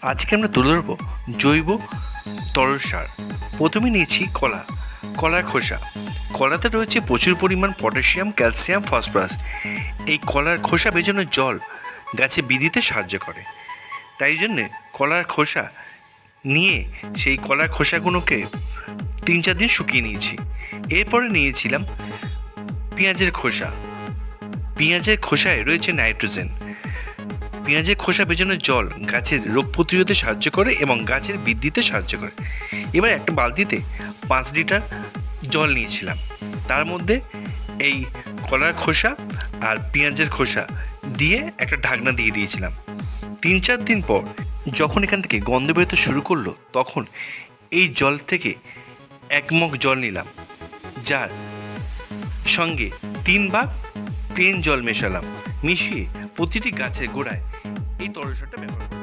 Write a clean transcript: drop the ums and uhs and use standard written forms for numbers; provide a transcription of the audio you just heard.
আজকে আমরা তুলে ধরবো জৈব তরল সার। প্রথমে নিয়েছি কলার খোসা। কলাতে রয়েছে প্রচুর পরিমাণ পটাশিয়াম, ক্যালসিয়াম, ফসফরাস। এই কলার খোসা ভেজানো জল গাছে বৃদ্ধিতে সাহায্য করে। তাই জন্যে কলার খোসা নিয়ে সেই কলার খোসাগুলোকে 3-4 দিন শুকিয়ে নিয়েছি। এরপরে নিয়েছিলাম পেঁয়াজের খোসা। পেঁয়াজের খোসায় রয়েছে নাইট্রোজেন। পেঁয়াজের খোসা ভেজানো জল গাছের রোগ প্রতিরোধে সাহায্য করে এবং গাছের বৃদ্ধিতে সাহায্য করে। এবার একটা বালতিতে 5 লিটার জল নিয়েছিলাম, তার মধ্যে এই কলার খোসা আর পেঁয়াজের খোসা দিয়ে একটা ঢাকনা দিয়ে দিয়েছিলাম। 3-4 দিন পর যখন এখান থেকে গন্ধ বেরোতে শুরু করলো, তখন এই জল থেকে 1 মগ জল নিলাম, যার সঙ্গে 3 ভাগ প্লেন জল মেশালাম। মিশিয়ে প্রতিটি গাছের গোড়ায় এই তরল সারটা ব্যবহার করলাম।